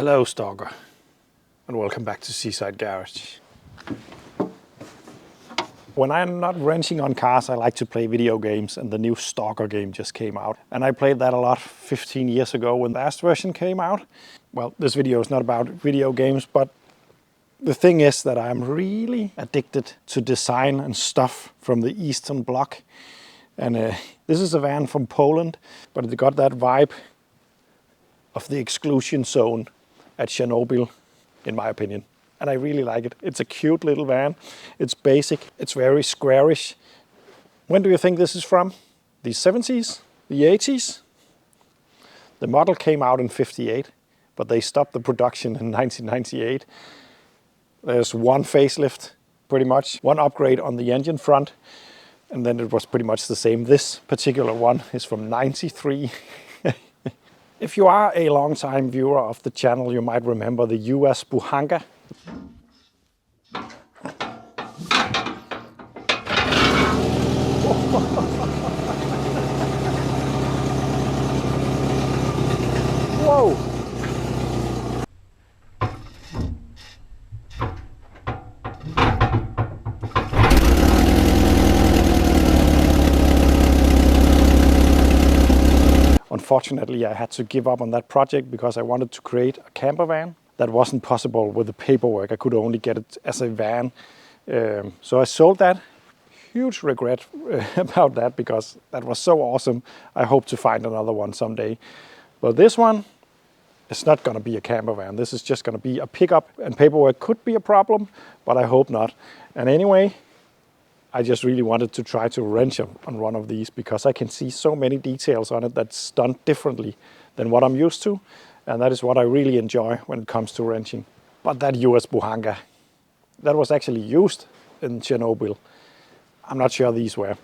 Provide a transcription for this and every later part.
Hello Stalker, and welcome back to Seaside Garage. When I'm not wrenching on cars, I like to play video games, and the new Stalker game just came out. And I played that a lot 15 years ago when the last version came out. Well, this video is not about video games, but the thing is that I'm really addicted to design and stuff from the Eastern Bloc. And this is a van from Poland, but it got that vibe of the exclusion zone at Chernobyl, in my opinion. And I really like it. It's a cute little van. It's basic. It's very squarish. When do you think this is from? The 70s? The 80s? The model came out in '58, but they stopped the production in 1998. There's one facelift, pretty much. One upgrade on the engine front, and then it was pretty much the same. This particular one is from '93. If you are a long-time viewer of the channel, you might remember the US Buhanka. Whoa! Unfortunately, I had to give up on that project because I wanted to create a camper van. That wasn't possible with the paperwork. I could only get it as a van. So I sold that. Huge regret about that because that was so awesome. I hope to find another one someday. But this one, it's not going to be a camper van. This is just going to be a pickup, and paperwork could be a problem, but I hope not. And anyway, I just really wanted to try to wrench on one of these because I can see so many details on it that's done differently than what I'm used to. And that is what I really enjoy when it comes to wrenching. But that US Buhanka, that was actually used in Chernobyl. I'm not sure these were.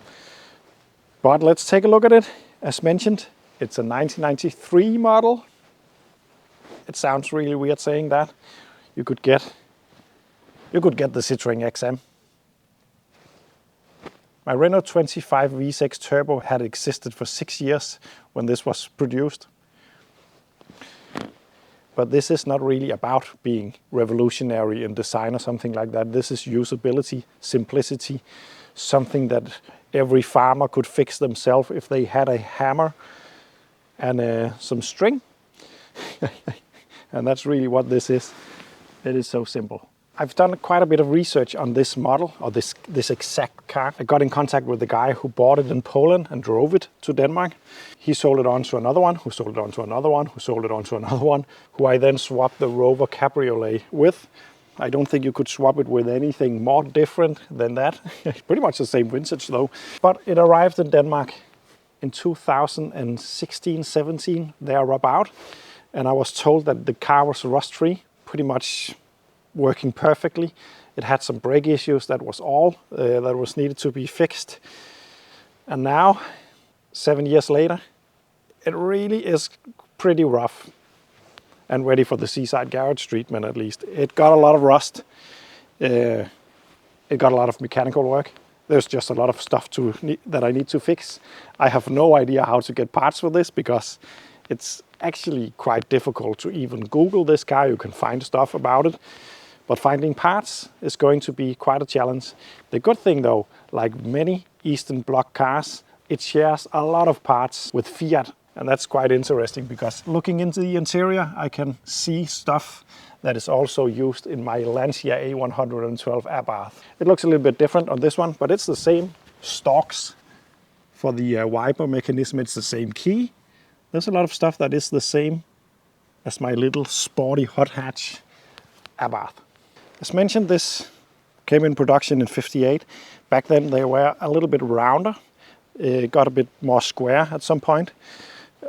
But let's take a look at it. As mentioned, it's a 1993 model. It sounds really weird saying that. You could get the Citroën XM. My Renault 25 V6 Turbo had existed for 6 years when this was produced. But this is not really about being revolutionary in design or something like that. This is usability, simplicity, something that every farmer could fix themselves if they had a hammer and some string. And that's really what this is. It is so simple. I've done quite a bit of research on this model, or this exact car. I got in contact with the guy who bought it in Poland and drove it to Denmark. He sold it on to another one, who sold it on to another one, who sold it on to another one, who I then swapped the Rover Cabriolet with. I don't think you could swap it with anything more different than that. Pretty much the same vintage though. But it arrived in Denmark in 2016, 17, there about. And I was told that the car was rust-free, pretty much working perfectly. It had some brake issues, that was all that was needed to be fixed. And now, 7 years later, it really is pretty rough and ready for the Seaside Garage treatment at least. It got a lot of rust. It got a lot of mechanical work. There's just a lot of stuff that I need to fix. I have no idea how to get parts for this because it's actually quite difficult to even Google this car. You can find stuff about it. But finding parts is going to be quite a challenge. The good thing though, like many Eastern Bloc cars, it shares a lot of parts with Fiat. And that's quite interesting because looking into the interior, I can see stuff that is also used in my Lancia A112 Abarth. It looks a little bit different on this one, but it's the same stalks for the wiper mechanism. It's the same key. There's a lot of stuff that is the same as my little sporty hot hatch Abarth. As mentioned, this came in production in '58. Back then they were a little bit rounder. It got a bit more square at some point.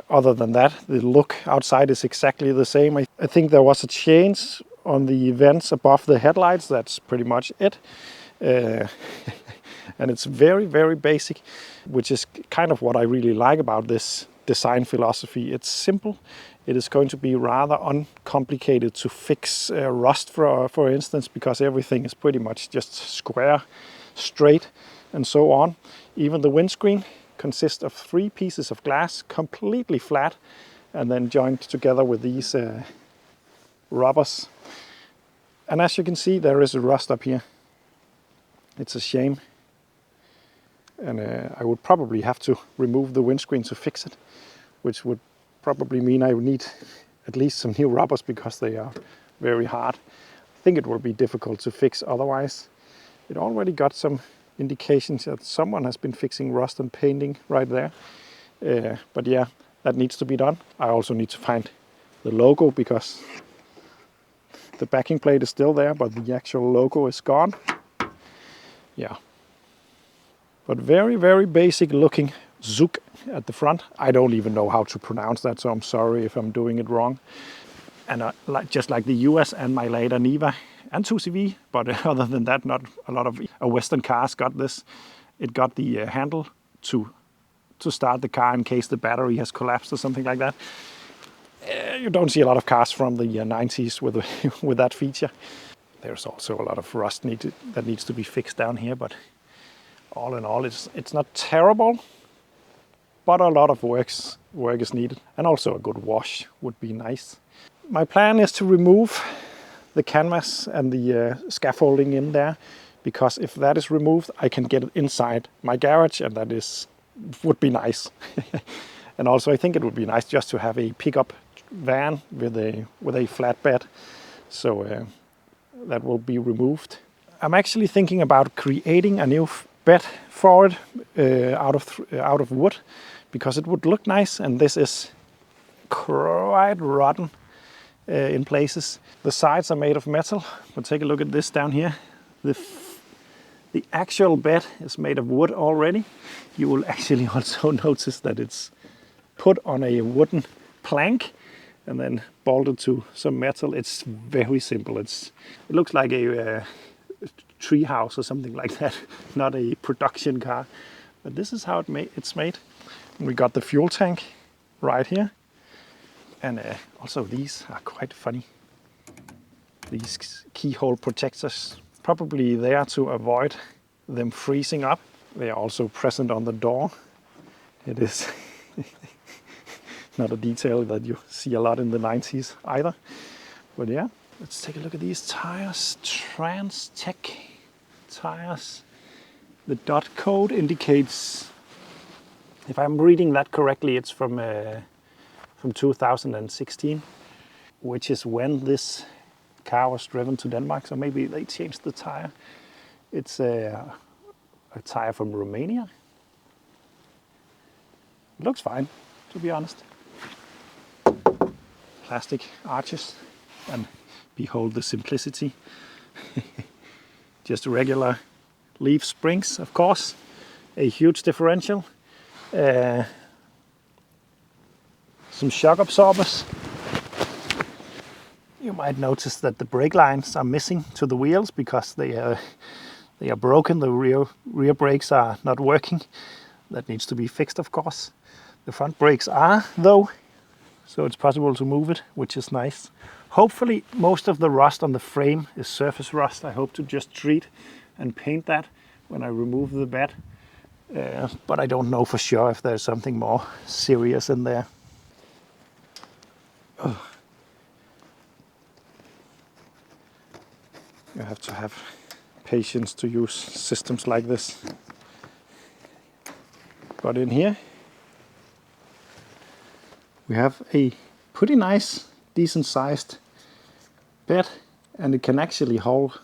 Other than that, the look outside is exactly the same. I think there was a change on the vents above the headlights. That's pretty much it. And it's very, very basic, which is kind of what I really like about this design philosophy. It's simple. It is going to be rather uncomplicated to fix rust, for instance, because everything is pretty much just square, straight, and so on. Even the windscreen consists of 3 pieces of glass, completely flat, and then joined together with these rubbers. And as you can see, there is a rust up here. It's a shame. And I would probably have to remove the windscreen to fix it, which would probably mean I would need at least some new rubbers because they are very hard. I think it will be difficult to fix otherwise. It already got some indications that someone has been fixing rust and painting right there. But yeah, that needs to be done. I also need to find the logo because the backing plate is still there, but the actual logo is gone. Yeah. But very, very basic looking ZUK at the front. I don't even know how to pronounce that, so I'm sorry if I'm doing it wrong. And just like the US and my later Niva and 2CV, but other than that, not a lot of Western cars got this. It got the handle to start the car in case the battery has collapsed or something like that. You don't see a lot of cars from the 90s with that feature. There's also a lot of rust that needs to be fixed down here, but all in all, it's not terrible, but a lot of work is needed. And also a good wash would be nice. My plan is to remove the canvas and the scaffolding in there, because if that is removed, I can get it inside my garage, and that would be nice. And also I think it would be nice just to have a pickup van with a flatbed. So that will be removed. I'm actually thinking about creating a new bed for it out of wood, because it would look nice, and this is quite rotten in places. The sides are made of metal, but take a look at this down here. The actual bed is made of wood already. You will actually also notice that it's put on a wooden plank and then bolted to some metal. It's very simple. It looks like a tree house or something like that, not a production car. But this is how it's made. And we got the fuel tank right here. And also these are quite funny. These keyhole protectors, probably there to avoid them freezing up. They are also present on the door. It is not a detail that you see a lot in the 90s either. But yeah, let's take a look at these tires. Trans Tech tires. The dot code indicates, if I'm reading that correctly, it's from 2016, which is when this car was driven to Denmark. So maybe they changed the tire. It's a tire from Romania. It looks fine, to be honest. Plastic arches, and behold the simplicity. Just regular leaf springs, of course. A huge differential. Some shock absorbers. You might notice that the brake lines are missing to the wheels because they are broken. The rear brakes are not working. That needs to be fixed, of course. The front brakes are, though, so it's possible to move it, which is nice. Hopefully most of the rust on the frame is surface rust. I hope to just treat and paint that when I remove the bed. But I don't know for sure if there's something more serious in there. Oh. You have to have patience to use systems like this. But in here we have a pretty nice, decent sized bed, and it can actually hold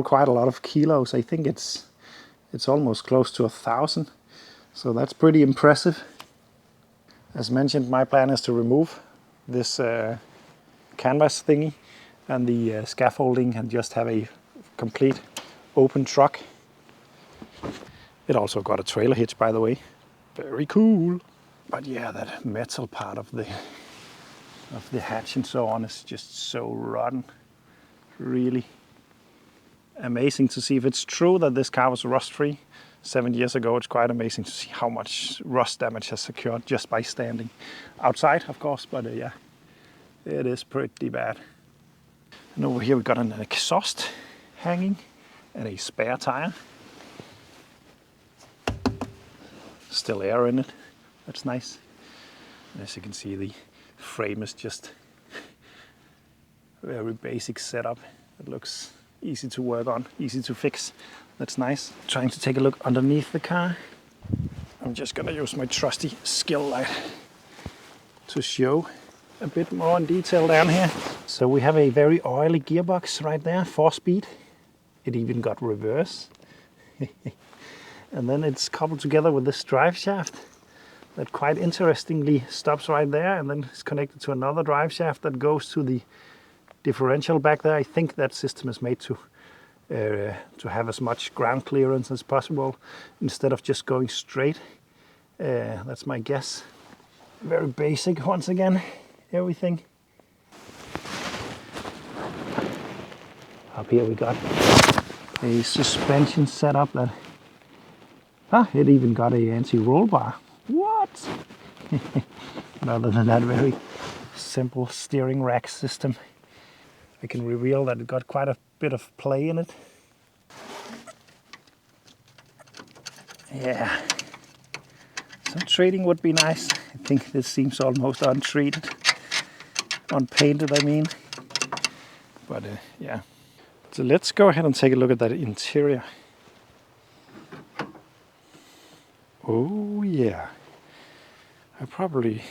quite a lot of kilos. I think it's almost close to 1,000. So that's pretty impressive. As mentioned, my plan is to remove this canvas thingy and the scaffolding and just have a complete open truck. It also got a trailer hitch, by the way. Very cool. But yeah, that metal part of the hatch and so on is just so rotten. Really amazing to see. If it's true that this car was rust-free 7 years ago, it's quite amazing to see how much rust damage has occurred just by standing outside, of course. But yeah, it is pretty bad. And over here we got an exhaust hanging and a spare tire. Still air in it. That's nice. And as you can see, the frame is just Very basic setup. It looks easy to work on, easy to fix. That's nice. Trying to take a look underneath the car. I'm just gonna use my trusty skill light to show a bit more in detail down here. So we have a very oily gearbox right there, 4-speed. It even got reverse. And then it's coupled together with this drive shaft that quite interestingly stops right there and then is connected to another drive shaft that goes to the differential back there. I think that system is made to have as much ground clearance as possible instead of just going straight. That's my guess. Very basic once again, everything. Up here we got a suspension setup that, it even got a anti-roll bar. What? But other than that, very simple steering rack system. I can reveal that it got quite a bit of play in it. Yeah. Some treating would be nice. I think this seems almost untreated. Unpainted, I mean. But yeah. So let's go ahead and take a look at that interior. Oh yeah. I probably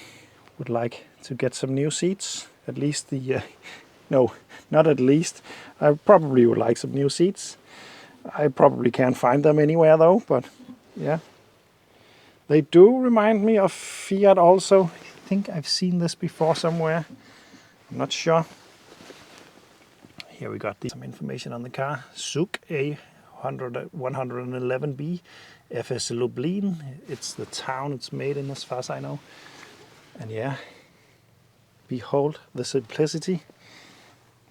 would like to get some new seats. At least the... no, not at least. I probably would like some new seats. I probably can't find them anywhere though, but yeah. They do remind me of Fiat also. I think I've seen this before somewhere. I'm not sure. Here we got some information on the car. ZUK A111B, FSC Lublin. It's the town it's made in as far as I know. And yeah, behold the simplicity.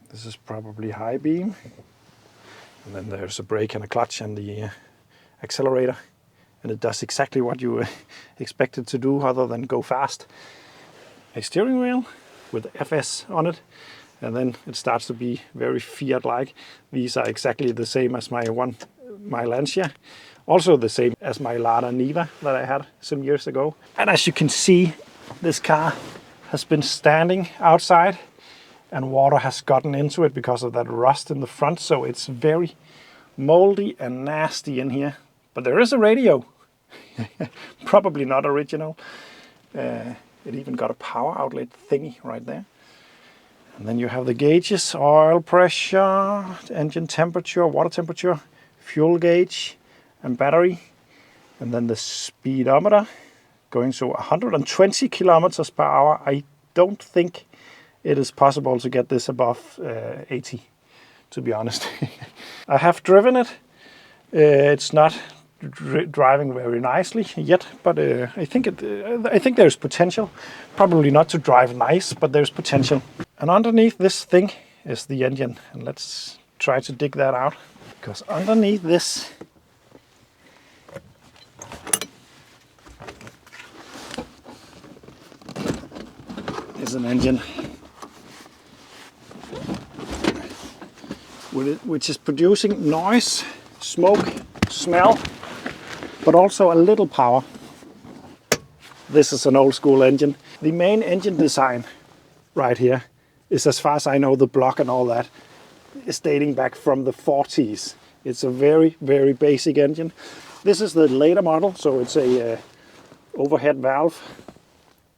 This is probably high beam. And then there's a brake and a clutch and the accelerator. And it does exactly what you expect it to do other than go fast. A steering wheel with FS on it. And then it starts to be very Fiat-like. These are exactly the same as my Lancia. Also the same as my Lada Niva that I had some years ago. And as you can see, this car has been standing outside and water has gotten into it because of that rust in the front. So it's very moldy and nasty in here. But there is a radio. Probably not original. It even got a power outlet thingy right there. And then you have the gauges, oil pressure, engine temperature, water temperature, fuel gauge and battery. And then the speedometer going to 120 kilometers per hour. I don't think it is possible to get this above 80, to be honest. I have driven it. It's not driving very nicely yet, but I think there's potential. Probably not to drive nice, but there's potential. And underneath this thing is the engine, and let's try to dig that out, because underneath this is an engine which is producing noise, smoke, smell, but also a little power. This is an old school engine. The main engine design right here is, as far as I know, the block and all that is dating back from the 40s. It's a very, very basic engine. This is the later model, so it's a overhead valve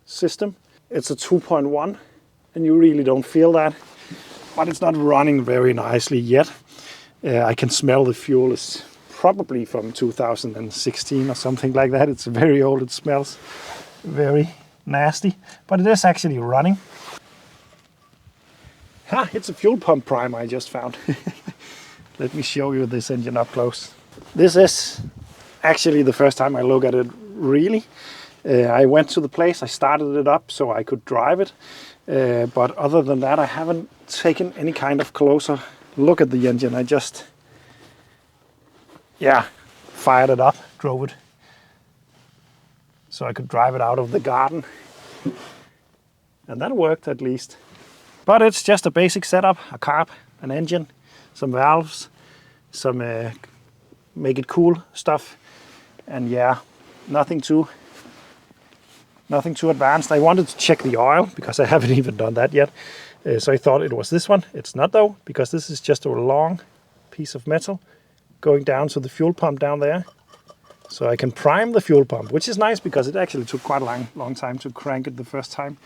system. It's a 2.1 and you really don't feel that, but it's not running very nicely yet. I can smell the fuel is probably from 2016 or something like that. It's very old, it smells very nasty, but it is actually running. It's a fuel pump primer I just found. Let me show you this engine up close. This is actually the first time I look at it really. I went to the place, I started it up so I could drive it. But other than that, I haven't taken any kind of closer look at the engine. I just, fired it up, drove it, so I could drive it out of the garden. And that worked at least. But it's just a basic setup, a carb, an engine, some valves, some make it cool stuff. And nothing too advanced. I wanted to check the oil because I haven't even done that yet. So I thought it was this one. It's not though, because this is just a long piece of metal going down to the fuel pump down there. So I can prime the fuel pump, which is nice because it actually took quite a long time to crank it the first time.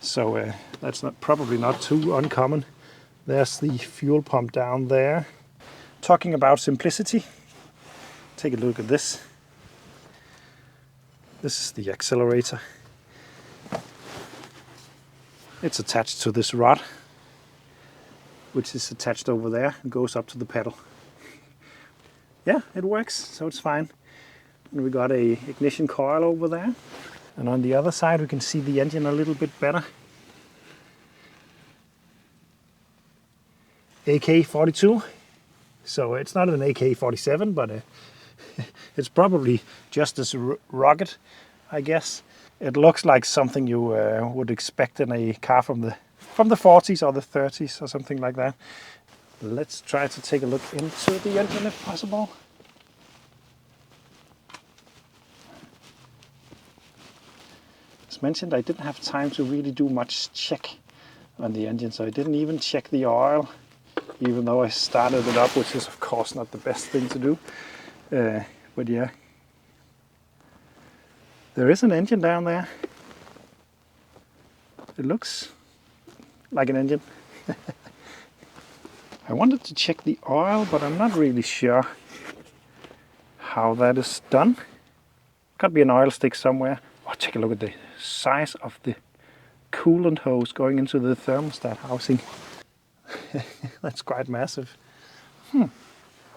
So that's probably not too uncommon. There's the fuel pump down there. Talking about simplicity, take a look at this. This is the accelerator. It's attached to this rod, which is attached over there and goes up to the pedal. Yeah, it works, so it's fine. And we got a ignition coil over there. And on the other side we can see the engine a little bit better. AK-42. So it's not an AK-47, but it's probably just as rugged, I guess. It looks like something you would expect in a car from the 40s or the 30s or something like that. Let's try to take a look into the engine if possible. As mentioned, I didn't have time to really do much check on the engine, so I didn't even check the oil, even though I started it up, which is of course not the best thing to do. But yeah, there is an engine down there. It looks like an engine. I wanted to check the oil, but I'm not really sure how that is done. Could be an oil stick somewhere. Oh, take a look at the size of the coolant hose going into the thermostat housing. That's quite massive. I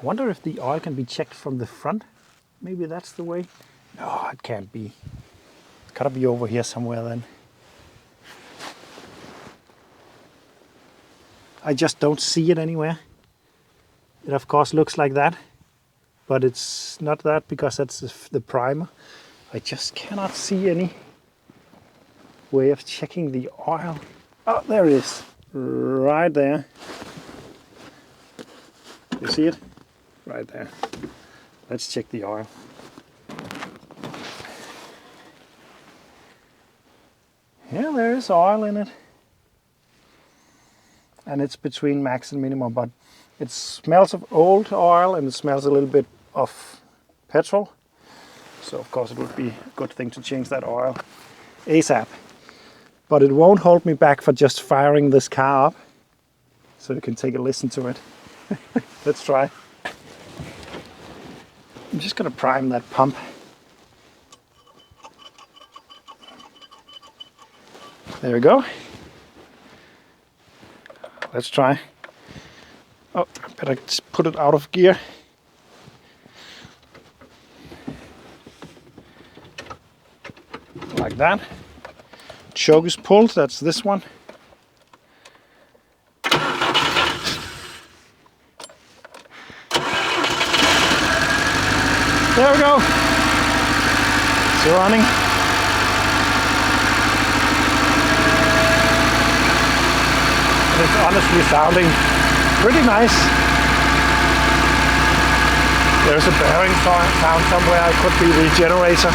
wonder if the oil can be checked from the front. Maybe that's the way. No, it can't be. It's gotta be over here somewhere then. I just don't see it anywhere. It of course looks like that, but it's not that because that's the primer. I just cannot see any way of checking the oil. Oh, there it is, right there. You see it? Right there. Let's check the oil. Yeah, there is oil in it. And it's between max and minimum, but it smells of old oil and it smells a little bit of petrol. So of course it would be a good thing to change that oil ASAP. But it won't hold me back for just firing this car up. So you can take a listen to it. Let's try. I'm just gonna prime that pump. There we go. Let's try. Oh, I better just put it out of gear. Like that. Choke is pulled, that's this one. There we go. It's running. And it's honestly sounding pretty nice. There's a bearing sound somewhere. It could be the generator.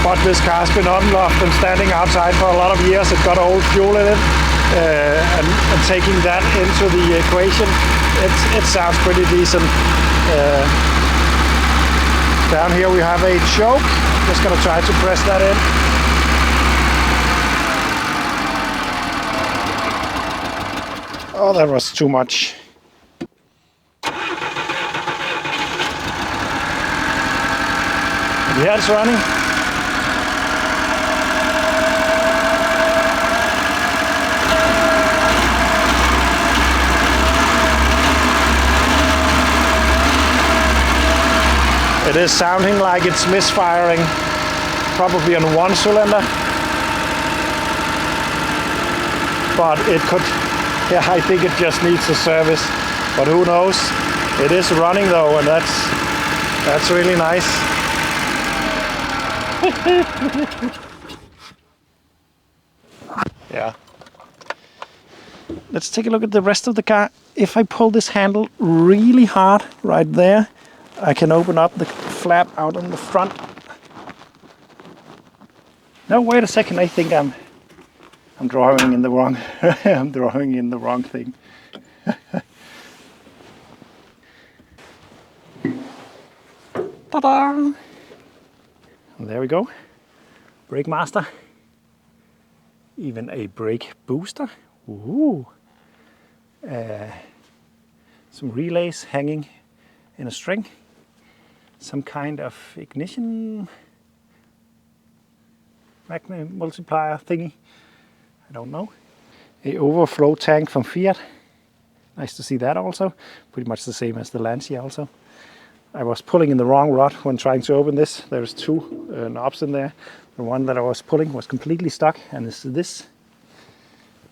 But this car's been unlocked and standing outside for a lot of years. It got old fuel in it. And taking that into the equation, it sounds pretty decent. Down here we have a choke. Just gonna try to press that in. Oh, that was too much. Yeah, it's running. It is sounding like it's misfiring, probably on one cylinder. But it could, yeah, I think it just needs a service, but who knows? It is running though, and that's really nice. Yeah. Let's take a look at the rest of the car. If I pull this handle really hard right there, I can open up the flap out on the front. No, wait a second. I think I'm drawing in the wrong. I'm drawing in the wrong thing. Ta-da! And there we go. Brake master. Even a brake booster. Ooh. Some relays hanging in a string. Some kind of ignition magnet multiplier thingy. I don't know. A overflow tank from Fiat. Nice to see that also. Pretty much the same as the Lancia also. I was pulling in the wrong rod when trying to open this. There's two knobs in there. The one that I was pulling was completely stuck, and it's this.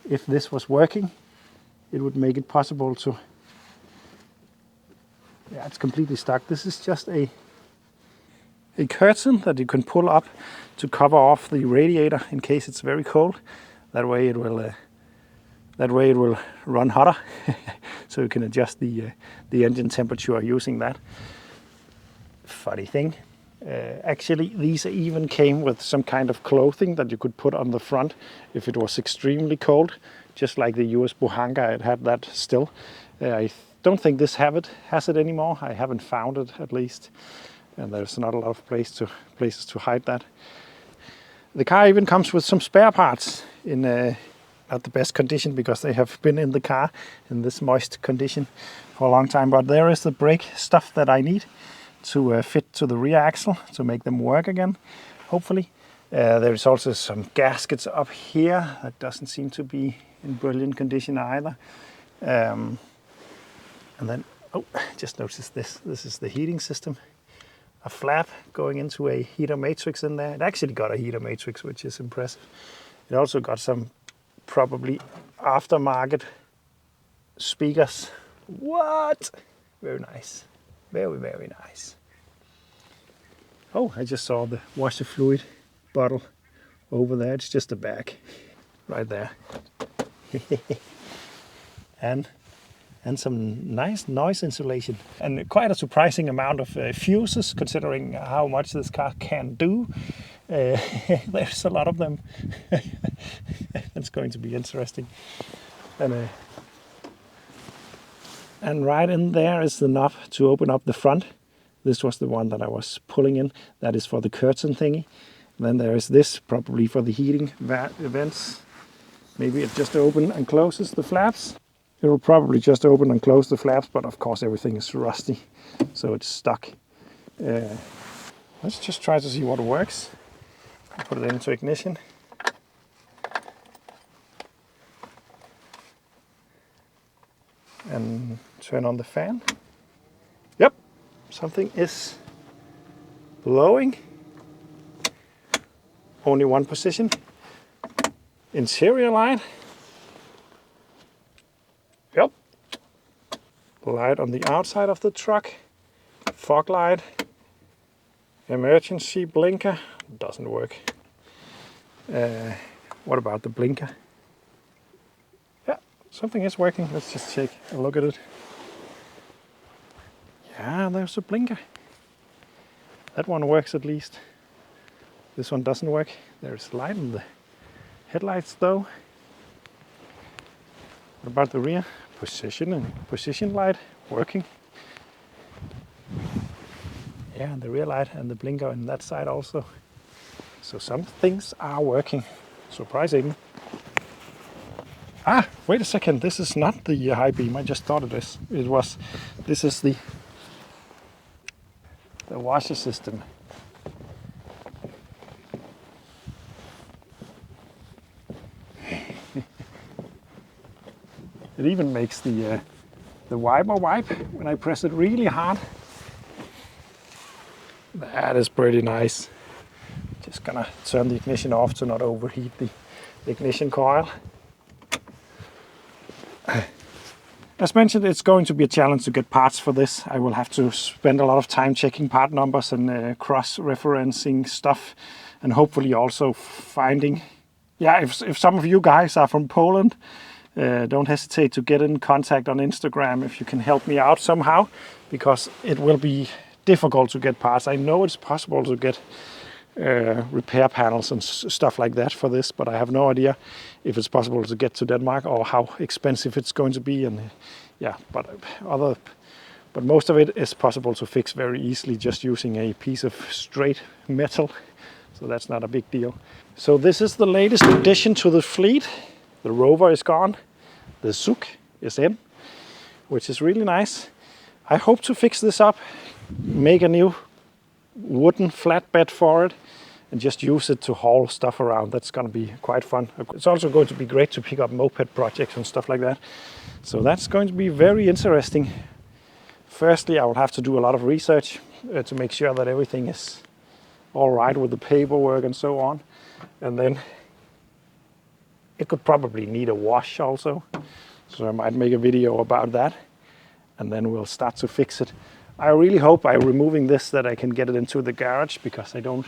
If this was working, it would make it possible to... Yeah, it's completely stuck. This is just a curtain that you can pull up to cover off the radiator in case it's very cold. That way it will run hotter, so you can adjust the engine temperature using that. Funny thing, actually these even came with some kind of clothing that you could put on the front if it was extremely cold, just like the US Buhanga. It had that still. I don't think this has it anymore. I haven't found it, at least, and there's not a lot of places to hide that. The car even comes with some spare parts in not the best condition, because they have been in the car in this moist condition for a long time, but there is the brake stuff that I need to fit to the rear axle to make them work again, hopefully. There is also some gaskets up here that doesn't seem to be in brilliant condition either. And then, oh, just noticed this. This is the heating system. A flap going into a heater matrix in there. It actually got a heater matrix, which is impressive. It also got some probably aftermarket speakers. What? Very nice. Very, very nice. Oh, I just saw the washer fluid bottle over there. It's just a bag right there. and some nice noise insulation. And quite a surprising amount of fuses, considering how much this car can do. There's a lot of them. It's going to be interesting. And right in there is the knob to open up the front. This was the one that I was pulling in. That is for the curtain thingy. Then there is this, probably for the heating vents. Maybe it just opens and closes the flaps. It will probably just open and close the flaps, but of course everything is rusty, so it's stuck. Let's just try to see what works. Put it into ignition. And turn on the fan. Yep, something is blowing. Only one position. Interior light. Yep. Light on the outside of the truck. Fog light. Emergency blinker. Doesn't work. What about the blinker? Yeah, something is working. Let's just take a look at it. Yeah, there's a blinker. That one works at least. This one doesn't work. There's light in the headlights though. What about the rear? Position light working. Yeah, the rear light and the blinker on that side also. So some things are working. Surprising. Ah, wait a second. This is not the high beam. I just thought it was. This is the washer system. It even makes the wiper wipe when I press it really hard. That is pretty nice. Just gonna turn the ignition off to not overheat the ignition coil. As mentioned, it's going to be a challenge to get parts for this. I will have to spend a lot of time checking part numbers and cross-referencing stuff, and hopefully also finding... Yeah, if some of you guys are from Poland, don't hesitate to get in contact on Instagram if you can help me out somehow, because it will be difficult to get parts. I know it's possible to get repair panels and stuff like that for this, but I have no idea if it's possible to get to Denmark or how expensive it's going to be. And yeah, but most of it is possible to fix very easily just using a piece of straight metal, so that's not a big deal. So this is the latest addition to the fleet. The Rover is gone, the ZUK is in, which is really nice. I hope to fix this up, make a new wooden flatbed for it, and just use it to haul stuff around. That's going to be quite fun. It's also going to be great to pick up moped projects and stuff like that. So that's going to be very interesting. Firstly, I will have to do a lot of research to make sure that everything is all right with the paperwork and so on. And then it could probably need a wash also. So I might make a video about that, and then we'll start to fix it. I really hope by removing this that I can get it into the garage, because I don't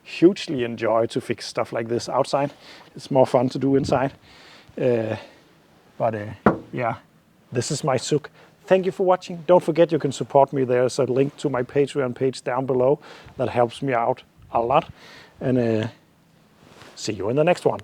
hugely enjoy to fix stuff like this outside. It's more fun to do inside. Yeah, this is my ZUK. Thank you for watching. Don't forget you can support me. There's a link to my Patreon page down below that helps me out a lot. And see you in the next one.